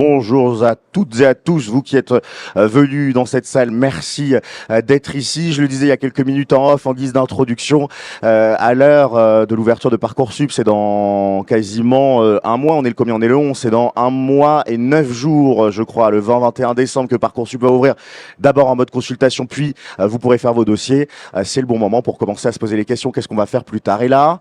bonjour à toutes et à tous, vous qui êtes venus dans cette salle, merci d'être ici. Je le disais il y a quelques minutes en off, en guise d'introduction, à l'heure de l'ouverture de Parcoursup, c'est dans quasiment un mois, on est le combien? On est le 11, c'est dans un mois et 9 jours, je crois, le 20-21 décembre que Parcoursup va ouvrir, d'abord en mode consultation, puis vous pourrez faire vos dossiers. C'est le bon moment pour commencer à se poser les questions, qu'est-ce qu'on va faire plus tard? Et là,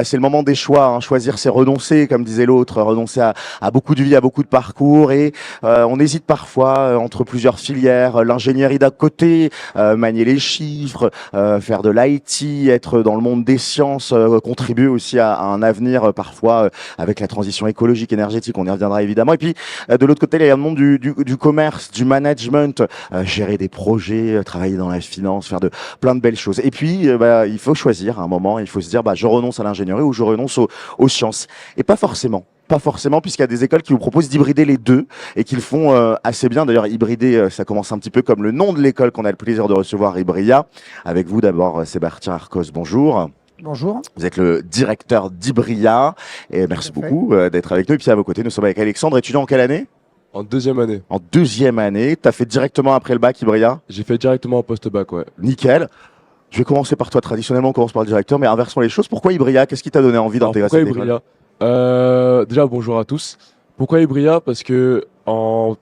c'est le moment des choix, hein. Choisir c'est renoncer, comme disait l'autre, renoncer à beaucoup de vie, à beaucoup de parcours, et on hésite parfois entre plusieurs filières, l'ingénierie d'un côté, manier les chiffres, faire de l'IT, être dans le monde des sciences, contribuer aussi à un avenir parfois avec la transition écologique, énergétique, on y reviendra évidemment. Et puis de l'autre côté, il y a le monde du commerce, du management, gérer des projets, travailler dans la finance, faire plein de belles choses. Et puis il faut choisir à un moment, il faut se dire je renonce à l'ingénierie ou je renonce aux sciences. Et pas forcément. Pas forcément, puisqu'il y a des écoles qui vous proposent d'hybrider les deux et qui le font assez bien. D'ailleurs, hybrider, ça commence un petit peu comme le nom de l'école qu'on a le plaisir de recevoir, Hybria. Avec vous d'abord, Sébastien Arcos, bonjour. Bonjour. Vous êtes le directeur d'Hybria et merci beaucoup d'être avec nous. Et puis à vos côtés, nous sommes avec Alexandre, étudiant en quelle année? En deuxième année. En deuxième année. T'as fait directement après le bac, Hybria? J'ai fait directement en post-bac, ouais. Nickel. Je vais commencer par toi. Traditionnellement, on commence par le directeur, mais inversons les choses. Pourquoi Hybria? Qu'est-ce qui t'a donné envie d'intégrer cette école? Déjà, bonjour à tous. Pourquoi Hybria? Parce que en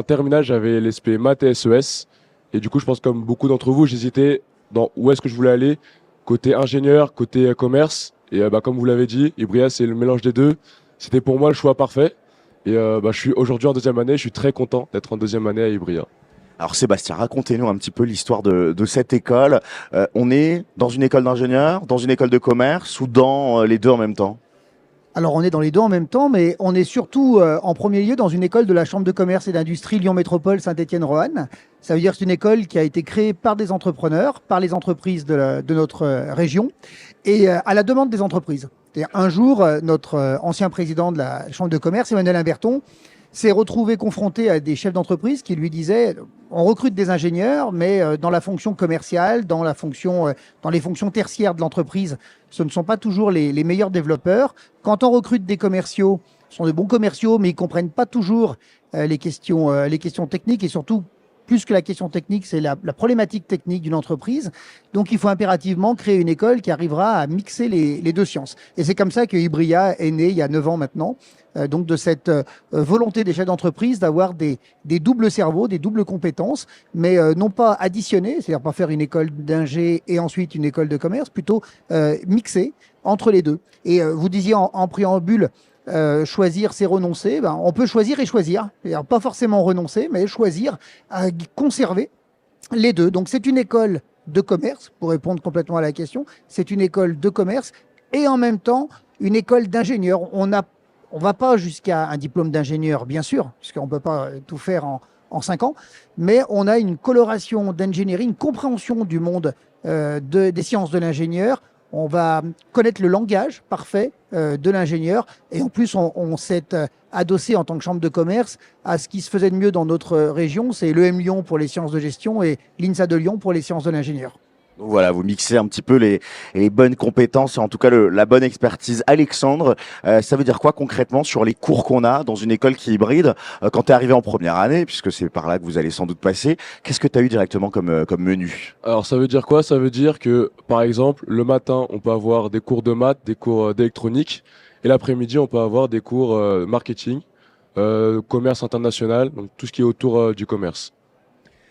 terminale, j'avais l'ESP maths et SES. Et du coup, je pense comme beaucoup d'entre vous, j'hésitais dans où est-ce que je voulais aller. Côté ingénieur, côté commerce. Et comme vous l'avez dit, Hybria, c'est le mélange des deux. C'était pour moi le choix parfait. Et je suis aujourd'hui en deuxième année. Je suis très content d'être en deuxième année à Hybria. Alors Sébastien, racontez-nous un petit peu l'histoire de cette école. On est dans une école d'ingénieur, dans une école de commerce ou dans les deux en même temps? Alors, on est dans les deux en même temps, mais on est surtout en premier lieu dans une école de la Chambre de commerce et d'industrie Lyon Métropole Saint-Étienne-Roanne. Ça veut dire que c'est une école qui a été créée par des entrepreneurs, par les entreprises de notre région et à la demande des entreprises. C'est-à-dire, un jour, notre ancien président de la Chambre de commerce, Emmanuel Imberton, s'est retrouvé confronté à des chefs d'entreprise qui lui disaient on recrute des ingénieurs, mais dans la fonction commerciale, dans les fonctions tertiaires de l'entreprise, ce ne sont pas toujours les meilleurs développeurs. Quand on recrute des commerciaux, ce sont de bons commerciaux, mais ils comprennent pas toujours les questions techniques et surtout plus que la question technique, c'est la problématique technique d'une entreprise. Donc, il faut impérativement créer une école qui arrivera à mixer les deux sciences. Et c'est comme ça que Hybria est né il y a 9 ans maintenant. Donc, de cette volonté des chefs d'entreprise d'avoir des doubles cerveaux, des doubles compétences, mais non pas additionner, c'est-à-dire pas faire une école d'ingé et ensuite une école de commerce, plutôt mixer entre les deux. Et vous disiez en préambule, choisir, c'est renoncer. On peut choisir et choisir. C'est-à-dire pas forcément renoncer, mais choisir à conserver les deux. Donc, c'est une école de commerce, pour répondre complètement à la question. C'est une école de commerce et en même temps une école d'ingénieur. On va pas jusqu'à un diplôme d'ingénieur, bien sûr, puisqu'on ne peut pas tout faire en 5 ans, mais on a une coloration d'ingénierie, une compréhension du monde des sciences de l'ingénieur. On va connaître le langage parfait de l'ingénieur et en plus on s'est adossé en tant que chambre de commerce à ce qui se faisait de mieux dans notre région, c'est l'EM Lyon pour les sciences de gestion et l'INSA de Lyon pour les sciences de l'ingénieur. Donc voilà, vous mixez un petit peu les bonnes compétences et en tout cas la bonne expertise. Alexandre, ça veut dire quoi concrètement sur les cours qu'on a dans une école qui est hybride quand tu es arrivé en première année, puisque c'est par là que vous allez sans doute passer? Qu'est-ce que tu as eu directement comme menu? Alors, ça veut dire quoi? Ça veut dire que, par exemple, le matin, on peut avoir des cours de maths, des cours d'électronique. Et l'après-midi, on peut avoir des cours marketing, commerce international, donc tout ce qui est autour du commerce.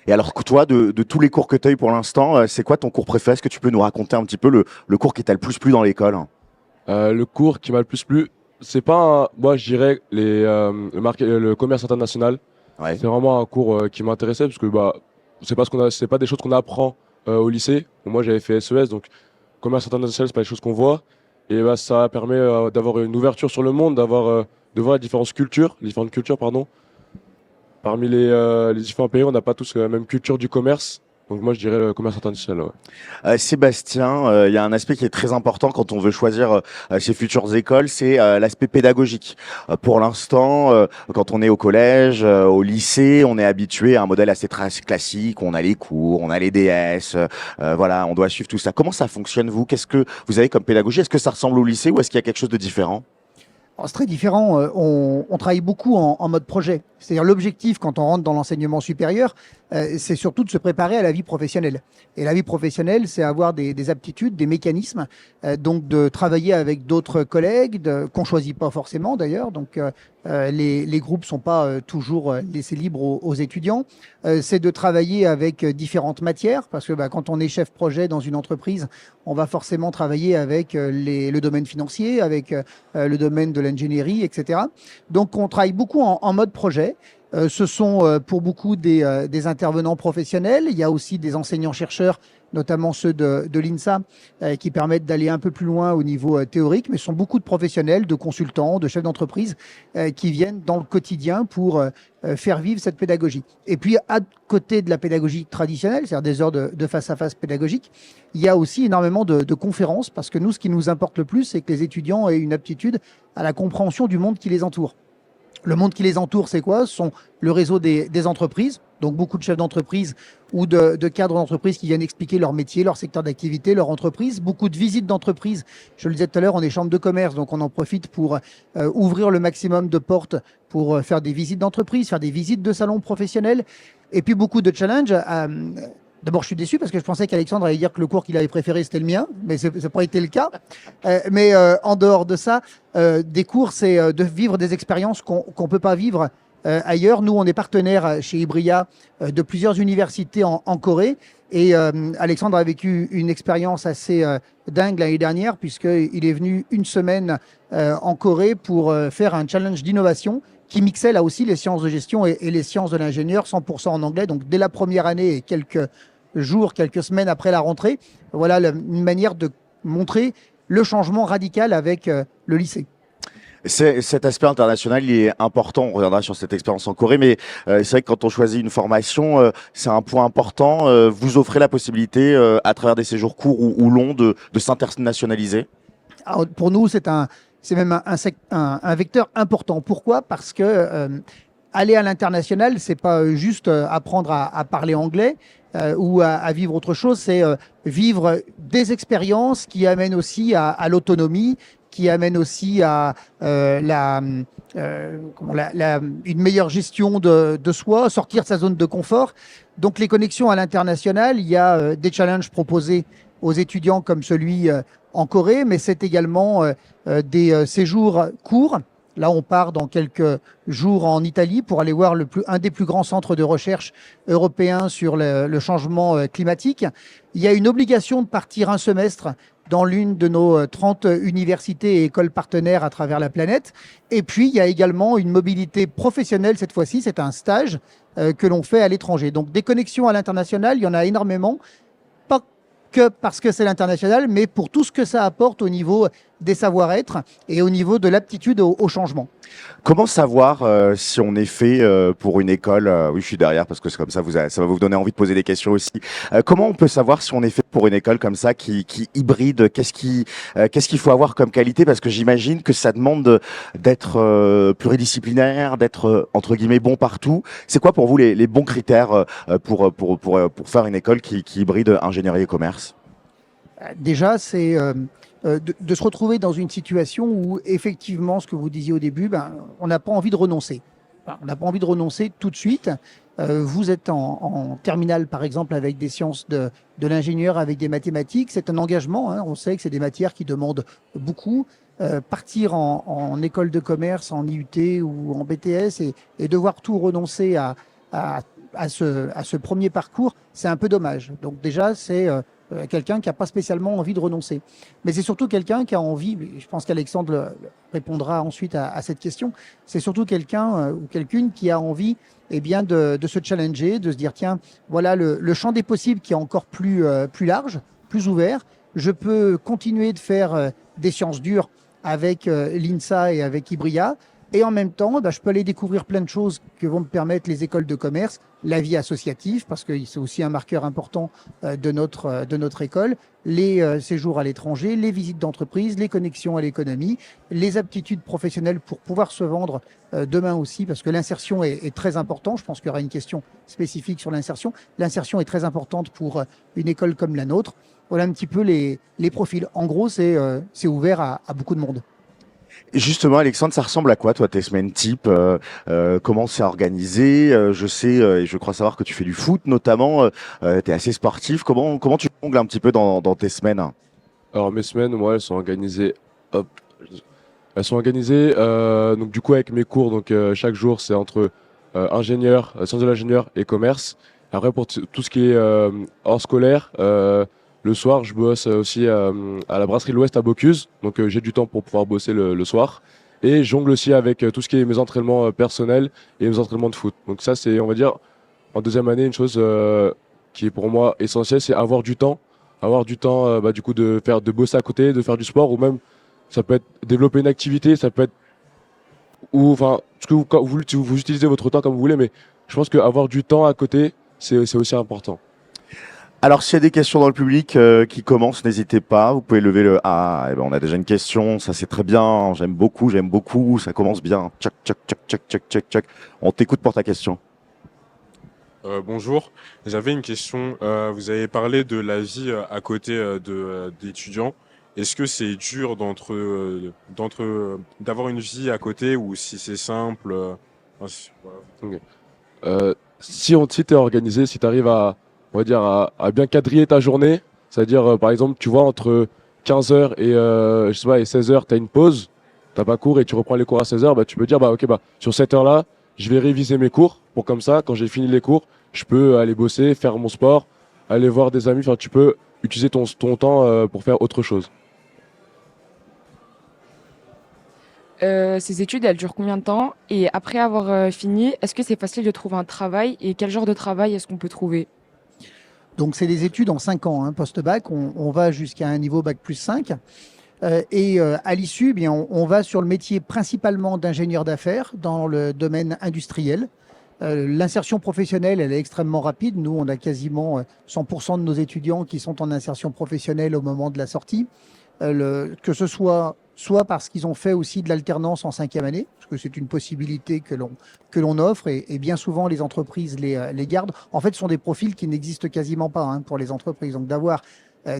Et alors toi, de tous les cours que tu as eu pour l'instant, c'est quoi ton cours préféré? Est-ce que tu peux nous raconter un petit peu le cours qui t'a le plus plu dans l'école? Le cours qui m'a le plus plu, c'est pas moi je dirais le commerce international. Ouais. C'est vraiment un cours qui m'intéressait parce que c'est pas des choses qu'on apprend au lycée. Moi j'avais fait SES, donc commerce international c'est pas des choses qu'on voit et ça permet d'avoir une ouverture sur le monde, de voir les différentes cultures pardon. Parmi les différents pays, on n'a pas tous la même culture du commerce. Donc moi, je dirais le commerce international. Ouais. Sébastien, il y a un aspect qui est très important quand on veut choisir ses futures écoles, c'est l'aspect pédagogique. Pour l'instant, quand on est au collège, au lycée, on est habitué à un modèle assez classique. On a les cours, on a les DS, voilà, on doit suivre tout ça. Comment ça fonctionne, vous? Qu'est-ce que vous avez comme pédagogie? Est-ce que ça ressemble au lycée ou est-ce qu'il y a quelque chose de différent? C'est très différent. On travaille beaucoup en mode projet. C'est-à-dire l'objectif quand on rentre dans l'enseignement supérieur, c'est surtout de se préparer à la vie professionnelle. Et la vie professionnelle, c'est avoir des aptitudes, des mécanismes, donc de travailler avec d'autres collègues, qu'on choisit pas forcément d'ailleurs. Donc les groupes sont pas toujours laissés libres aux étudiants. C'est de travailler avec différentes matières, parce que quand on est chef projet dans une entreprise, on va forcément travailler avec le domaine financier, avec le domaine de l'ingénierie, etc. Donc on travaille beaucoup en mode projet. Ce sont pour beaucoup des intervenants professionnels. Il y a aussi des enseignants-chercheurs, notamment ceux de l'INSA, qui permettent d'aller un peu plus loin au niveau théorique. Mais ce sont beaucoup de professionnels, de consultants, de chefs d'entreprise qui viennent dans le quotidien pour faire vivre cette pédagogie. Et puis, à côté de la pédagogie traditionnelle, c'est-à-dire des heures de face-à-face pédagogique, il y a aussi énormément de conférences, parce que nous, ce qui nous importe le plus, c'est que les étudiants aient une aptitude à la compréhension du monde qui les entoure. Le monde qui les entoure, c'est quoi? Ce sont le réseau des entreprises, donc beaucoup de chefs d'entreprise ou de cadres d'entreprise qui viennent expliquer leur métier, leur secteur d'activité, leur entreprise. Beaucoup de visites d'entreprise. Je le disais tout à l'heure, on est chambre de commerce, donc on en profite pour ouvrir le maximum de portes pour faire des visites d'entreprise, faire des visites de salons professionnels. Et puis beaucoup de challenges. D'abord, je suis déçu parce que je pensais qu'Alexandre allait dire que le cours qu'il avait préféré, c'était le mien, mais ça n'a pas été le cas. Mais en dehors de ça, des cours, c'est de vivre des expériences qu'on peut pas vivre ailleurs. Nous, on est partenaire chez Ibria de plusieurs universités en Corée. Et Alexandre a vécu une expérience assez dingue l'année dernière, puisqu'il est venu une semaine en Corée pour faire un challenge d'innovation qui mixait là aussi les sciences de gestion et les sciences de l'ingénieur 100% en anglais. Donc dès la première année et quelques jours, quelques semaines après la rentrée, voilà une manière de montrer le changement radical avec le lycée. Cet aspect international, il est important. On reviendra sur cette expérience en Corée, mais c'est vrai que quand on choisit une formation, c'est un point important. Vous offrez la possibilité, à travers des séjours courts ou longs, de s'internationaliser. Alors, pour nous, c'est même un vecteur important. Pourquoi? Parce que aller à l'international, c'est pas juste apprendre à parler anglais ou à vivre autre chose, c'est vivre des expériences qui amènent aussi à l'autonomie, qui amènent aussi à une meilleure gestion de soi, sortir de sa zone de confort. Donc les connexions à l'international, il y a des challenges proposés aux étudiants comme celui en Corée, mais c'est également des séjours courts. Là, on part dans quelques jours en Italie pour aller voir un des plus grands centres de recherche européens sur le changement climatique. Il y a une obligation de partir un semestre dans l'une de nos 30 universités et écoles partenaires à travers la planète. Et puis, il y a également une mobilité professionnelle cette fois-ci. C'est un stage que l'on fait à l'étranger. Donc, des connexions à l'international, il y en a énormément. Pas que parce que c'est l'international, mais pour tout ce que ça apporte au niveau des savoir-être et au niveau de l'aptitude au changement. Comment savoir si on est fait pour une école oui, je suis derrière parce que c'est comme ça, ça va vous donner envie de poser des questions aussi. Comment on peut savoir si on est fait pour une école comme ça, qui hybride? Qu'est-ce qu'il faut avoir comme qualité? Parce que j'imagine que ça demande d'être pluridisciplinaire, d'être entre guillemets bon partout. C'est quoi pour vous les bons critères pour faire une école qui hybride ingénierie et commerce? Déjà, c'est de se retrouver dans une situation où, effectivement, ce que vous disiez au début, on n'a pas envie de renoncer. On n'a pas envie de renoncer tout de suite. Vous êtes en terminale, par exemple, avec des sciences de l'ingénieur, avec des mathématiques. C'est un engagement. Hein. On sait que c'est des matières qui demandent beaucoup. Partir en école de commerce, en IUT ou en BTS et devoir tout renoncer à ce premier parcours, c'est un peu dommage. Donc déjà, c'est quelqu'un qui n'a pas spécialement envie de renoncer. Mais c'est surtout quelqu'un qui a envie, je pense qu'Alexandre répondra ensuite à cette question, c'est surtout quelqu'un ou quelqu'une qui a envie de se challenger, de se dire tiens, voilà le champ des possibles qui est encore plus large, plus ouvert. Je peux continuer de faire des sciences dures avec l'INSA et avec Ibria. Et en même temps, je peux aller découvrir plein de choses que vont me permettre les écoles de commerce, la vie associative, parce que c'est aussi un marqueur important de notre école, les séjours à l'étranger, les visites d'entreprise, les connexions à l'économie, les aptitudes professionnelles pour pouvoir se vendre demain aussi, parce que l'insertion est très importante. Je pense qu'il y aura une question spécifique sur l'insertion. L'insertion est très importante pour une école comme la nôtre. Voilà un petit peu les profils. En gros, c'est ouvert à beaucoup de monde. Justement, Alexandre, ça ressemble à quoi, toi, tes semaines type comment c'est organisé Je sais et je crois savoir que tu fais du foot, notamment. Tu es assez sportif. Comment tu jongles un petit peu dans tes semaines? Alors mes semaines, moi, elles sont organisées. Hop, elles sont organisées donc du coup avec mes cours. Donc chaque jour, c'est entre ingénieur, sciences de l'ingénieur et commerce. Après pour tout ce qui est hors scolaire, le soir, je bosse aussi à la brasserie de l'Ouest à Bocuse. Donc j'ai du temps pour pouvoir bosser le soir. Et je jongle aussi avec tout ce qui est mes entraînements personnels et mes entraînements de foot. Donc ça, c'est, on va dire, en deuxième année, une chose qui est pour moi essentielle, c'est avoir du temps. Avoir du temps, du coup, de bosser à côté, de faire du sport, ou même, ça peut être développer une activité, ça peut être, ou, enfin, ce que vous utilisez votre temps comme vous voulez, mais je pense qu'avoir du temps à côté, c'est aussi important. Alors, s'il y a des questions dans le public qui commencent, n'hésitez pas. Vous pouvez lever le A. Eh ben, on a déjà une question. Ça, c'est très bien. J'aime beaucoup, j'aime beaucoup. Ça commence bien. Tchac, tchac, tchac, tchac, tchac, tchac, tchac. On t'écoute pour ta question. Bonjour, j'avais une question. Vous avez parlé de la vie à côté d'étudiants. Est-ce que c'est dur d'avoir une vie à côté ou si c'est simple voilà. Ok. Si t'es organisé, si tu arrives à, on va dire, à bien quadriller ta journée, c'est-à-dire, par exemple, tu vois, entre 15 heures et, je sais pas, et 16 heures, tu as une pause, t'as pas cours et tu reprends les cours à 16 heures, bah, tu peux dire, bah, ok, bah, sur cette heure-là, je vais réviser mes cours pour comme ça, quand j'ai fini les cours, je peux aller bosser, faire mon sport, aller voir des amis, enfin, tu peux utiliser ton temps, pour faire autre chose. Ces études, elles durent combien de temps? Et après avoir fini, est-ce que c'est facile de trouver un travail? Et quel genre de travail est-ce qu'on peut trouver? Donc, c'est des études en 5 ans, hein, post-bac. On va jusqu'à un niveau bac plus 5. À l'issue, eh bien, on va sur le métier principalement d'ingénieur d'affaires dans le domaine industriel. L'insertion professionnelle, elle est extrêmement rapide. Nous, on a quasiment 100% de nos étudiants qui sont en insertion professionnelle au moment de la sortie. Que ce soit parce qu'ils ont fait aussi de l'alternance en 5e année, parce que c'est une possibilité que l'on offre et bien souvent les entreprises les gardent. En fait, ce sont des profils qui n'existent quasiment pas, hein, pour les entreprises. Donc d'avoir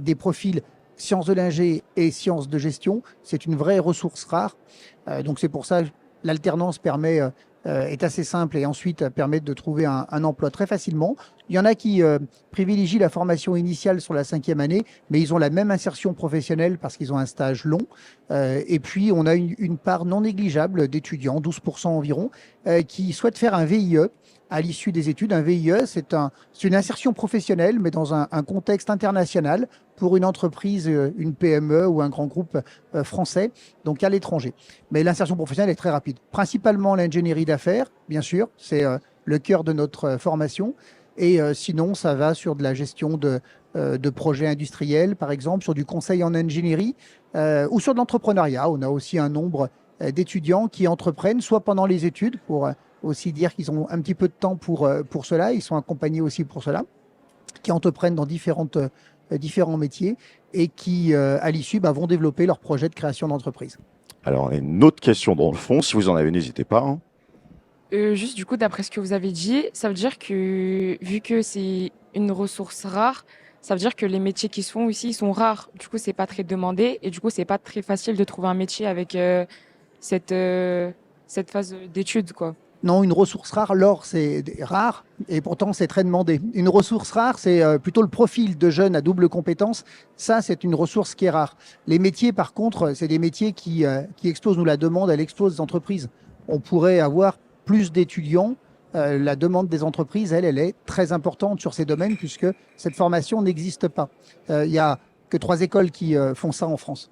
des profils sciences de l'ingé et sciences de gestion, c'est une vraie ressource rare. Donc c'est pour ça que l'alternance est assez simple et ensuite permet de trouver un emploi très facilement. Il y en a qui privilégient la formation initiale sur la 5e année, mais ils ont la même insertion professionnelle parce qu'ils ont un stage long. Et puis, on a une part non négligeable d'étudiants, 12% environ, qui souhaitent faire un VIE à l'issue des études. Un VIE, c'est une insertion professionnelle, mais dans un contexte international pour une entreprise, une PME ou un grand groupe français, donc à l'étranger. Mais l'insertion professionnelle est très rapide. Principalement l'ingénierie d'affaires, bien sûr, c'est le cœur de notre formation. Et sinon, ça va sur de la gestion de projets industriels, par exemple, sur du conseil en ingénierie ou sur de l'entrepreneuriat. On a aussi un nombre d'étudiants qui entreprennent, soit pendant les études, pour aussi dire qu'ils ont un petit peu de temps pour cela, ils sont accompagnés aussi pour cela, qui entreprennent dans différents métiers et qui, à l'issue, vont développer leur projet de création d'entreprise. Alors, on a une autre question dans le fond. Si vous en avez, n'hésitez pas, hein. Juste du coup, d'après ce que vous avez dit, ça veut dire que vu que c'est une ressource rare, ça veut dire que les métiers qui se font ici, ils sont rares. Du coup, c'est pas très demandé et du coup, c'est pas très facile de trouver un métier avec cette, euh, cette phase d'études, quoi. Non, une ressource rare, l'or, c'est rare et pourtant c'est très demandé. Une ressource rare, c'est plutôt le profil de jeunes à double compétence. Ça, c'est une ressource qui est rare. Les métiers, par contre, c'est des métiers qui explosent. Nous, la demande, elle explose des entreprises. On pourrait avoir plus d'étudiants. La demande des entreprises, elle est très importante sur ces domaines puisque cette formation n'existe pas. Il n'y a que 3 écoles qui font ça en France.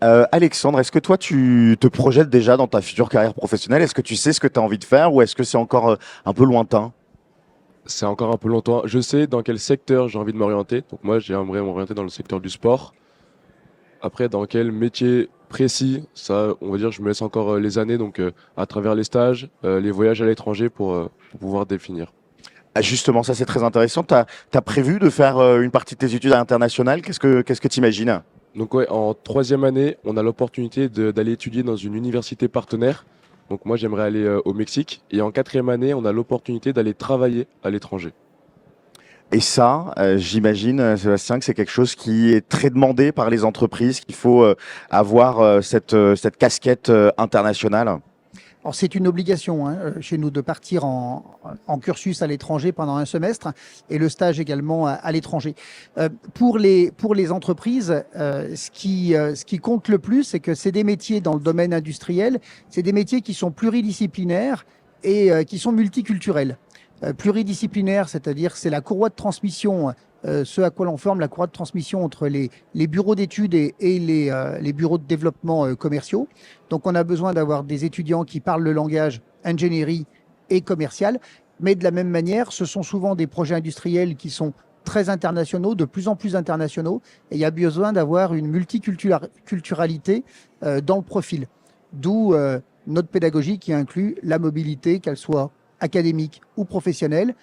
Alexandre, est-ce que toi, tu te projettes déjà dans ta future carrière professionnelle? Est-ce que tu sais ce que tu as envie de faire ou est-ce que c'est encore un peu lointain? C'est encore un peu longtemps. Je sais dans quel secteur j'ai envie de m'orienter. Donc moi, j'aimerais m'orienter dans le secteur du sport. Après, dans quel métier précis, ça, on va dire, je me laisse encore les années, donc à travers les stages, les voyages à l'étranger pour pouvoir définir. Ah, justement, ça c'est très intéressant. Tu as prévu de faire une partie de tes études à l'international? Qu'est-ce que tu imagines? Donc ouais, en troisième année, on a l'opportunité d'aller étudier dans une université partenaire. Donc moi, j'aimerais aller au Mexique. Et en quatrième année, on a l'opportunité d'aller travailler à l'étranger. Et ça, j'imagine, Sébastien, que c'est quelque chose qui est très demandé par les entreprises, qu'il faut avoir cette casquette internationale. Alors, c'est une obligation chez nous de partir en cursus à l'étranger pendant un semestre et le stage également à l'étranger. Pour les entreprises, ce qui compte le plus, c'est que c'est des métiers dans le domaine industriel, c'est des métiers qui sont pluridisciplinaires et qui sont multiculturels. Pluridisciplinaire, c'est-à-dire c'est la courroie de transmission, ce à quoi l'on forme la courroie de transmission entre les bureaux d'études et les bureaux de développement commerciaux. Donc on a besoin d'avoir des étudiants qui parlent le langage ingénierie et commercial, mais de la même manière, ce sont souvent des projets industriels qui sont très internationaux, de plus en plus internationaux, et il y a besoin d'avoir une multiculturalité dans le profil. D'où notre pédagogie qui inclut la mobilité, qu'elle soit académique ou professionnelle.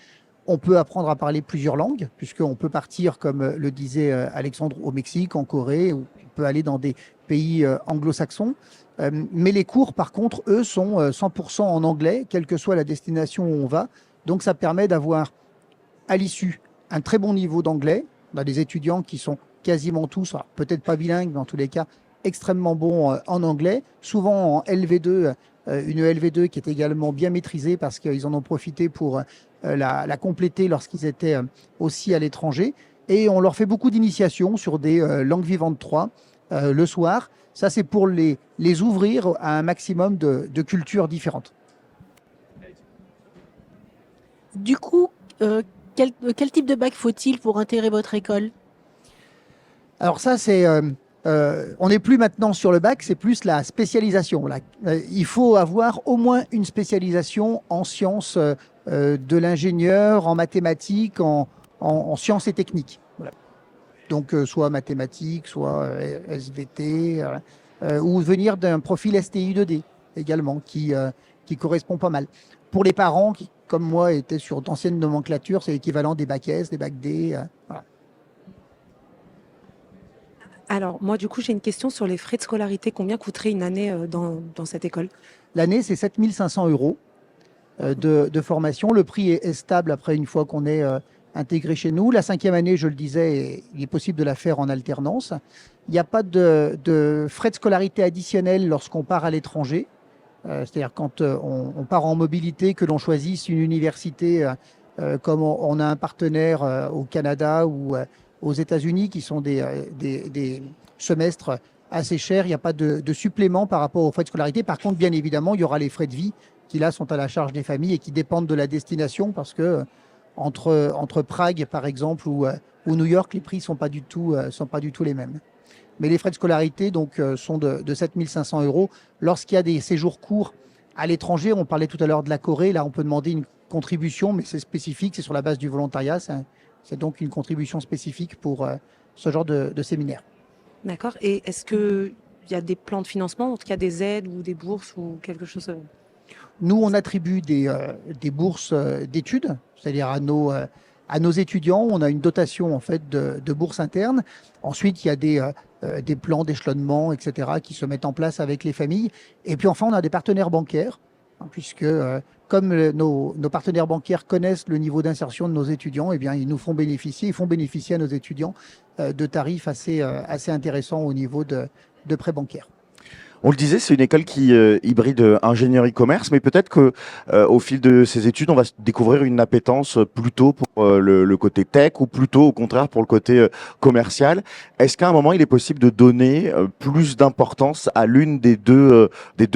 On peut apprendre à parler plusieurs langues, puisqu'on peut partir, comme le disait Alexandre, au Mexique, en Corée, ou on peut aller dans des pays anglo-saxons. Mais les cours, par contre, eux, sont 100% en anglais, quelle que soit la destination où on va. Donc ça permet d'avoir, à l'issue, un très bon niveau d'anglais. On a des étudiants qui sont quasiment tous, peut-être pas bilingues, mais en tous les cas, extrêmement bons en anglais, souvent en LV2, une LV2 qui est également bien maîtrisée parce qu'ils en ont profité pour la compléter lorsqu'ils étaient aussi à l'étranger. Et on leur fait beaucoup d'initiations sur des langues vivantes 3 le soir. Ça, c'est pour les ouvrir à un maximum de cultures différentes. Du coup, quel type de bac faut-il pour intégrer votre école? Alors ça, c'est... on n'est plus maintenant sur le bac, c'est plus la spécialisation. Là. Il faut avoir au moins une spécialisation en sciences de l'ingénieur, en mathématiques, en sciences et techniques. Voilà. Donc soit mathématiques, soit SVT, ou venir d'un profil STI 2D également, qui correspond pas mal. Pour les parents qui, comme moi, étaient sur d'anciennes nomenclatures, c'est l'équivalent des bacs S, des bacs D. Voilà. Alors, moi, du coup, j'ai une question sur les frais de scolarité. Combien coûterait une année dans cette école? L'année, c'est 7 500 € de formation. Le prix est stable après une fois qu'on est intégré chez nous. La 5e année, je le disais, il est possible de la faire en alternance. Il n'y a pas de frais de scolarité additionnels lorsqu'on part à l'étranger. C'est-à-dire quand on part en mobilité, que l'on choisisse une université comme on a un partenaire au Canada ou aux États-Unis qui sont des semestres assez chers. Il n'y a pas de supplément par rapport aux frais de scolarité. Par contre, bien évidemment, il y aura les frais de vie qui, là, sont à la charge des familles et qui dépendent de la destination parce que entre Prague, par exemple, ou New York, les prix ne sont pas du tout les mêmes. Mais les frais de scolarité donc, sont de 7 500 €. Lorsqu'il y a des séjours courts à l'étranger, on parlait tout à l'heure de la Corée, là on peut demander une contribution, mais c'est spécifique, c'est sur la base du volontariat, c'est donc une contribution spécifique pour ce genre de séminaire. D'accord. Et est-ce qu'il y a des plans de financement, en tout cas des aides ou des bourses ou quelque chose? Nous, on attribue des bourses d'études, c'est-à-dire à nos étudiants. On a une dotation en fait de bourses internes. Ensuite, il y a des plans d'échelonnement, etc., qui se mettent en place avec les familles. Et puis enfin, on a des partenaires bancaires, puisque comme nos partenaires bancaires connaissent le niveau d'insertion de nos étudiants, eh bien, ils font bénéficier à nos étudiants de tarifs assez intéressants au niveau de prêts bancaires. On le disait, c'est une école qui hybride ingénierie commerce, mais peut-être que au fil de ces études, on va découvrir une appétence plutôt pour le côté tech ou plutôt au contraire pour le côté commercial. Est-ce qu'à un moment, il est possible de donner plus d'importance à l'une des deux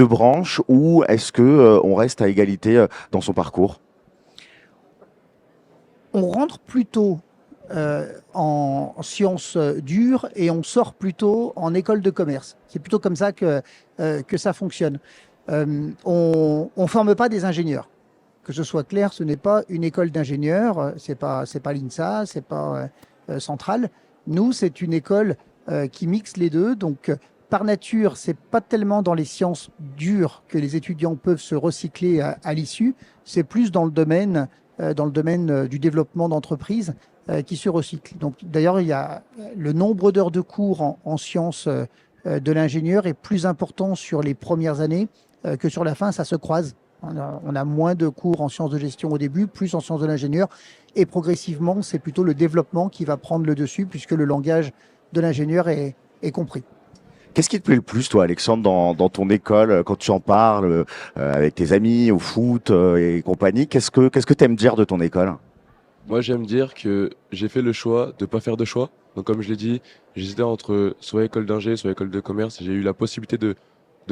branches ou est-ce que on reste à égalité dans son parcours? On rentre plutôt en sciences dures et on sort plutôt en école de commerce. C'est plutôt comme ça que ça fonctionne. On ne forme pas des ingénieurs. Que ce soit clair, ce n'est pas une école d'ingénieurs, c'est pas l'INSA, c'est pas Centrale. Nous, c'est une école qui mixe les deux. Donc, par nature, c'est pas tellement dans les sciences dures que les étudiants peuvent se recycler à l'issue. C'est plus dans le domaine du développement d'entreprises qui se recyclent. Donc, d'ailleurs, il y a le nombre d'heures de cours en sciences de l'ingénieur est plus important sur les premières années que sur la fin. Ça se croise On a moins de cours en sciences de gestion au début, plus en sciences de l'ingénieur. Et progressivement, c'est plutôt le développement qui va prendre le dessus, puisque le langage de l'ingénieur est compris. Qu'est-ce qui te plaît le plus, toi, Alexandre, dans ton école, quand tu en parles avec tes amis, au foot et compagnie? Qu'est-ce que tu aimes dire de ton école? Moi, j'aime dire que j'ai fait le choix de pas faire de choix. Donc, comme je l'ai dit, j'hésitais entre soit école d'ingé, soit école de commerce. J'ai eu la possibilité de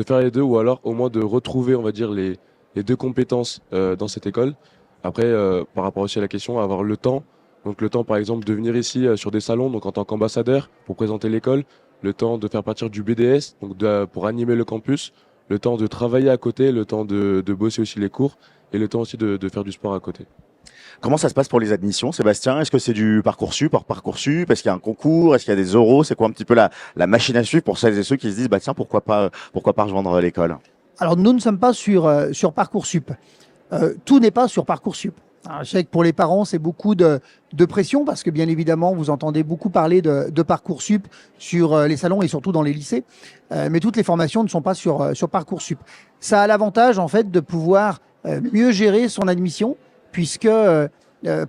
faire les deux, ou alors au moins de retrouver, on va dire, les deux compétences dans cette école. Après, par rapport aussi à la question, avoir le temps. Donc, le temps, par exemple, de venir ici sur des salons, donc en tant qu'ambassadeur, pour présenter l'école. Le temps de faire partir du BDS, donc pour animer le campus. Le temps de travailler à côté, le temps de bosser aussi les cours, et le temps aussi de faire du sport à côté. Comment ça se passe pour les admissions, Sébastien? Est-ce que c'est du Parcoursup, hors Parcoursup? Est-ce qu'il y a un concours? Est-ce qu'il y a des euros? C'est quoi un petit peu la machine à suivre pour celles et ceux qui se disent, bah tiens, pourquoi pas rejoindre l'école? Alors, nous ne sommes pas sur Parcoursup. Tout n'est pas sur Parcoursup. Alors, je sais que pour les parents, c'est beaucoup de pression parce que bien évidemment, vous entendez beaucoup parler de Parcoursup sur les salons et surtout dans les lycées. Mais toutes les formations ne sont pas sur Parcoursup. Ça a l'avantage en fait de pouvoir mieux gérer son admission puisque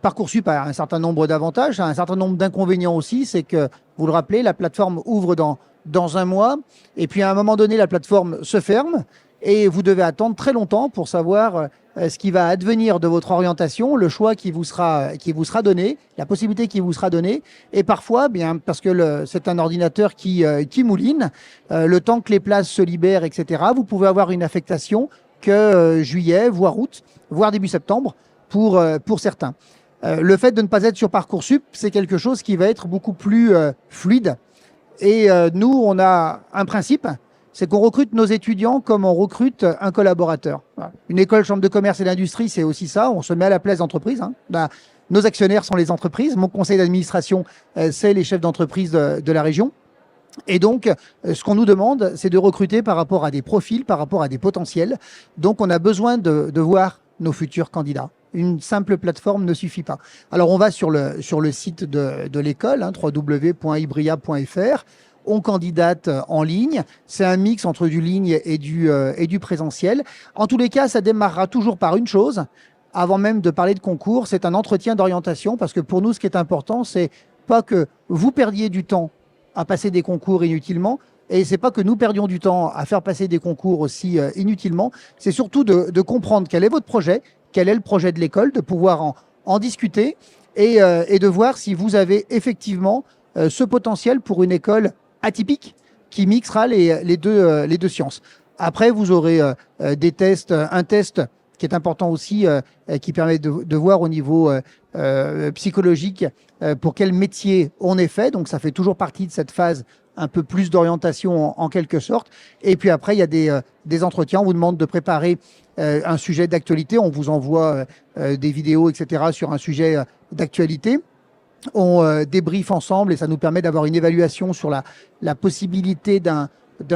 Parcoursup a un certain nombre d'avantages, a un certain nombre d'inconvénients aussi. C'est que, vous le rappelez, la plateforme ouvre dans un mois et puis à un moment donné, la plateforme se ferme et vous devez attendre très longtemps pour savoir ce qui va advenir de votre orientation, le choix qui vous sera donné, la possibilité qui vous sera donnée. Et parfois, bien parce que c'est un ordinateur qui mouline, le temps que les places se libèrent, etc., vous pouvez avoir une affectation que juillet, voire août, voire début septembre pour certains. Le fait de ne pas être sur Parcoursup, c'est quelque chose qui va être beaucoup plus fluide. Et nous, on a un principe, c'est qu'on recrute nos étudiants comme on recrute un collaborateur. Voilà. Une école chambre de commerce et d'industrie, c'est aussi ça. On se met à la place d'entreprise. Nos actionnaires sont les entreprises. Mon conseil d'administration, c'est les chefs d'entreprise de la région. Et donc, ce qu'on nous demande, c'est de recruter par rapport à des profils, par rapport à des potentiels. Donc, on a besoin de voir nos futurs candidats. Une simple plateforme ne suffit pas. Alors, on va sur le site de l'école, www.ibria.fr. On candidate en ligne. C'est un mix entre du ligne et du présentiel. En tous les cas, ça démarrera toujours par une chose. Avant même de parler de concours, c'est un entretien d'orientation parce que pour nous, ce qui est important, c'est pas que vous perdiez du temps à passer des concours inutilement et c'est pas que nous perdions du temps à faire passer des concours aussi inutilement. C'est surtout de comprendre quel est votre projet, quel est le projet de l'école, de pouvoir en discuter et de voir si vous avez effectivement ce potentiel pour une école atypique qui mixera les deux sciences. Après, vous aurez des tests, un test qui est important aussi, qui permet de voir au niveau psychologique pour quel métier on est fait. Donc, ça fait toujours partie de cette phase un peu plus d'orientation en quelque sorte. Et puis après, il y a des entretiens. On vous demande de préparer un sujet d'actualité. On vous envoie des vidéos, etc. sur un sujet d'actualité. On débriefe ensemble et ça nous permet d'avoir une évaluation sur la possibilité d'un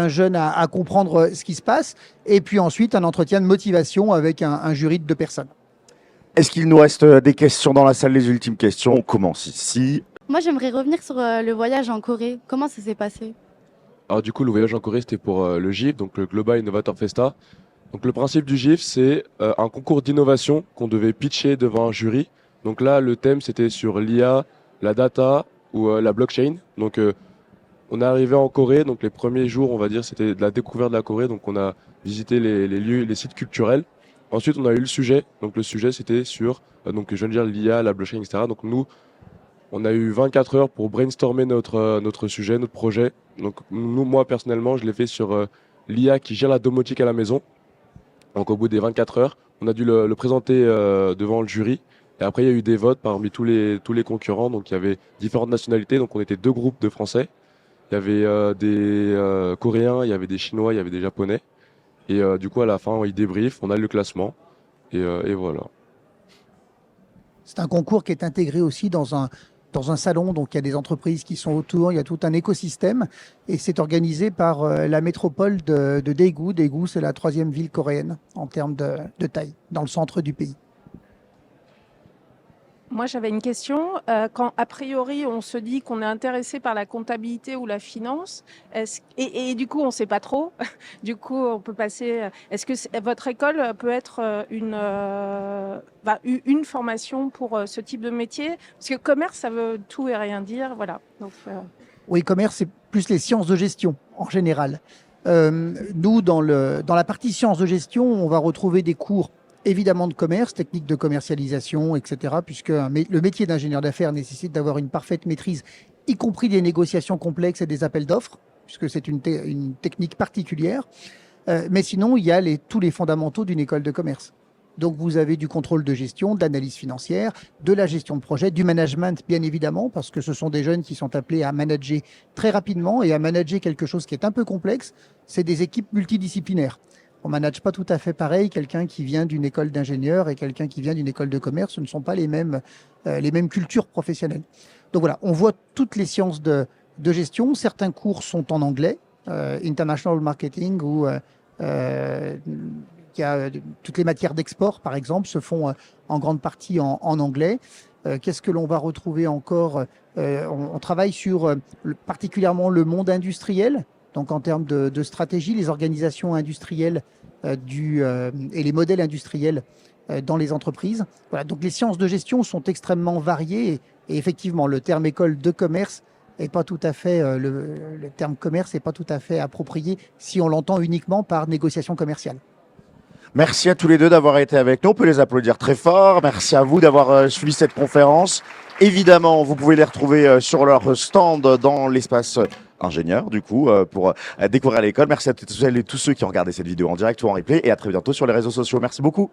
jeune à comprendre ce qui se passe. Et puis ensuite, un entretien de motivation avec un jury de 2 personnes. Est-ce qu'il nous reste des questions dans la salle? Les ultimes questions. On commence ici. Moi, j'aimerais revenir sur le voyage en Corée. Comment ça s'est passé? Alors du coup, le voyage en Corée, c'était pour le GIF, donc le Global Innovator Festa. Donc le principe du GIF, c'est un concours d'innovation qu'on devait pitcher devant un jury. Donc là, le thème, c'était sur l'IA, la data ou la blockchain. Donc on est arrivé en Corée, donc les premiers jours, on va dire, c'était de la découverte de la Corée. Donc on a visité les lieux, les sites culturels. Ensuite, on a eu le sujet. Donc le sujet, c'était sur, donc je viens de dire l'IA, la blockchain, etc. Donc nous, on a eu 24 heures pour brainstormer notre sujet, notre projet. Donc moi personnellement, je l'ai fait sur l'IA qui gère la domotique à la maison. Donc au bout des 24 heures, on a dû le présenter devant le jury. Et après, il y a eu des votes parmi tous les concurrents. Donc il y avait différentes nationalités. Donc on était 2 groupes de Français. Il y avait des Coréens, il y avait des Chinois, il y avait des Japonais. Et du coup, à la fin, ils débriefent, on a le classement. Et voilà. C'est un concours qui est intégré aussi dans un salon, donc il y a des entreprises qui sont autour, il y a tout un écosystème et c'est organisé par la métropole de Daegu. Daegu, c'est la 3e ville coréenne en termes de taille, dans le centre du pays. Moi, j'avais une question. Quand, a priori, on se dit qu'on est intéressé par la comptabilité ou la finance, et du coup, on ne sait pas trop, du coup, on peut passer... Est-ce que votre école peut être une formation pour ce type de métier? Parce que commerce, ça veut tout et rien dire, voilà. Donc, Oui, commerce, c'est plus les sciences de gestion en général. Nous, dans la partie sciences de gestion, on va retrouver des cours évidemment de commerce, techniques de commercialisation, etc., puisque le métier d'ingénieur d'affaires nécessite d'avoir une parfaite maîtrise, y compris des négociations complexes et des appels d'offres, puisque c'est une technique particulière. Mais sinon, il y a tous les fondamentaux d'une école de commerce. Donc, vous avez du contrôle de gestion, de l'analyse financière, de la gestion de projet, du management, bien évidemment, parce que ce sont des jeunes qui sont appelés à manager très rapidement et à manager quelque chose qui est un peu complexe. C'est des équipes multidisciplinaires. On ne manage pas tout à fait pareil quelqu'un qui vient d'une école d'ingénieur et quelqu'un qui vient d'une école de commerce. Ce ne sont pas les mêmes cultures professionnelles. Donc voilà, on voit toutes les sciences de gestion. Certains cours sont en anglais, International Marketing, où toutes les matières d'export, par exemple, se font en grande partie en anglais. Qu'est-ce que l'on va retrouver encore? On travaille sur particulièrement le monde industriel. Donc en termes de stratégie, les organisations industrielles et les modèles industriels dans les entreprises. Voilà, donc les sciences de gestion sont extrêmement variées et effectivement le terme école de commerce est pas tout à fait le terme commerce n'est pas tout à fait approprié si on l'entend uniquement par négociation commerciale. Merci à tous les deux d'avoir été avec nous. On peut les applaudir très fort. Merci à vous d'avoir suivi cette conférence. Évidemment, vous pouvez les retrouver sur leur stand dans l'espace ingénieur, du coup, pour découvrir l'école. Merci à toutes celles et tous ceux qui ont regardé cette vidéo en direct ou en replay et à très bientôt sur les réseaux sociaux. Merci beaucoup.